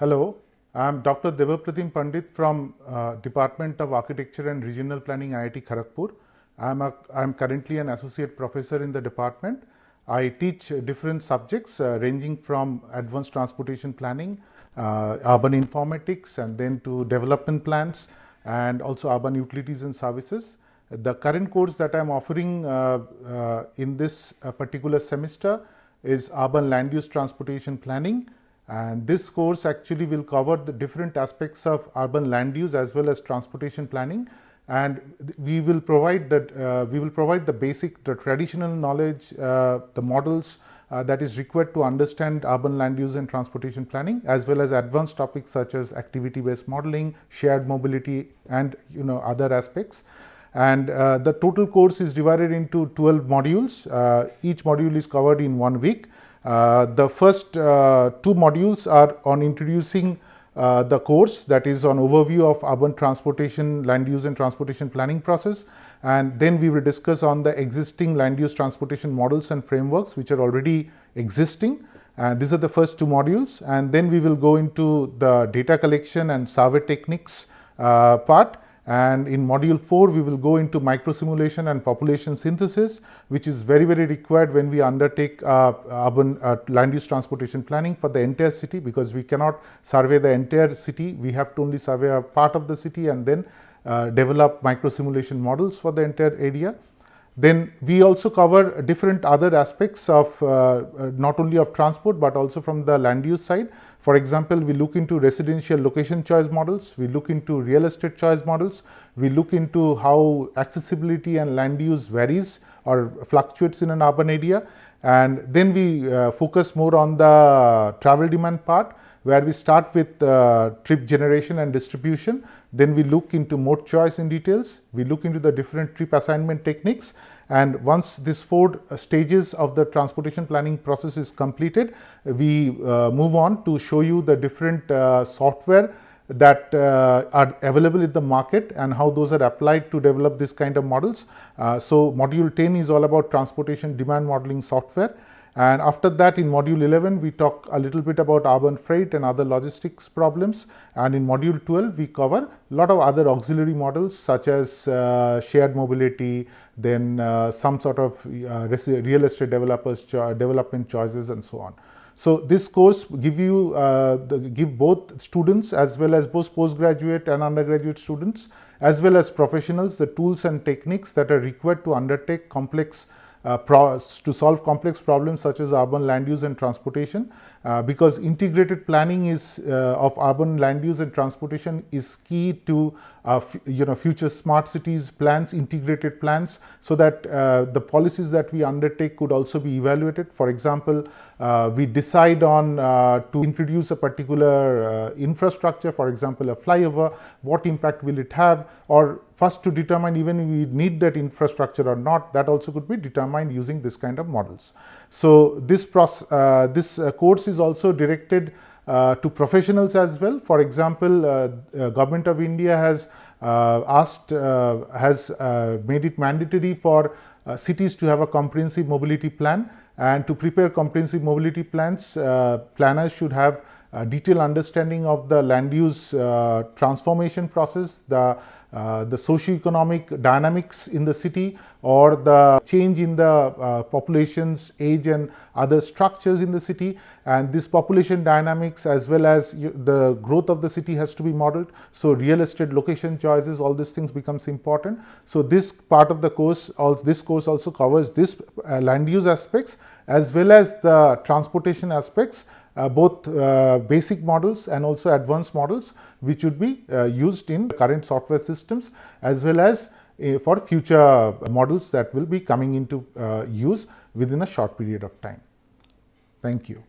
Hello, I am Dr. Debapratim Pandit from Department of Architecture and Regional Planning, IIT Kharagpur. I am currently an associate professor in the department. I teach different subjects ranging from advanced transportation planning, urban informatics, and then to development plans, and also urban utilities and services. The current course that I am offering in this particular semester is urban land use transportation planning. And this course actually will cover the different aspects of urban land use as well as transportation planning. And we will provide the basic, the traditional knowledge, the models that is required to understand urban land use and transportation planning, as well as advanced topics such as activity-based modeling, shared mobility, and other aspects. And the total course is divided into 12 modules. Each module is covered in 1 week. The first 2 modules are on introducing the course, that is on overview of urban transportation, land use and transportation planning process. And then we will discuss on the existing land use transportation models and frameworks which are already existing. These are the first 2 modules. And then we will go into the data collection and survey techniques part. And in module 4, we will go into microsimulation and population synthesis, which is very, very required when we undertake urban land use transportation planning for the entire city, because we cannot survey the entire city. We have to only survey a part of the city and then develop microsimulation models for the entire area. Then we also cover different other aspects of not only of transport but also from the land use side. For example, we look into residential location choice models, we look into real estate choice models, we look into how accessibility and land use varies or fluctuates in an urban area. And then we focus more on the travel demand part, where we start with trip generation and distribution. Then we look into mode choice in details. We look into the different trip assignment techniques. And once these 4 stages of the transportation planning process is completed, we move on to show you the different software that are available in the market and how those are applied to develop this kind of models. So module 10 is all about transportation demand modeling software. And after that, in module 11, we talk a little bit about urban freight and other logistics problems. And in module 12, we cover a lot of other auxiliary models such as shared mobility, then some sort of real estate developers development choices, and so on. So this course give both students as well as both postgraduate and undergraduate students as well as professionals the tools and techniques that are required to undertake complex to solve complex problems such as urban land use and transportation, because integrated planning is of urban land use and transportation is key to future smart cities plans, integrated plans, so that the policies that we undertake could also be evaluated. For example, we decide on to introduce a particular infrastructure, for example a flyover, what impact will it have, or first to determine even if we need that infrastructure or not, that also could be determined using this kind of models. So this course is also directed to professionals as well. For example, Government of India has made it mandatory for cities to have a comprehensive mobility plan, and to prepare comprehensive mobility plans, planners should have a detailed understanding of the land use transformation process, the socio-economic dynamics in the city, or the change in the population's age and other structures in the city. And this population dynamics as well as the growth of the city has to be modeled. So real estate location choices, all these things becomes important. So this part of the course, this course also covers this land use aspects as well as the transportation aspects, both basic models and also advanced models, which would be used in current software systems as well as for future models that will be coming into use within a short period of time. Thank you.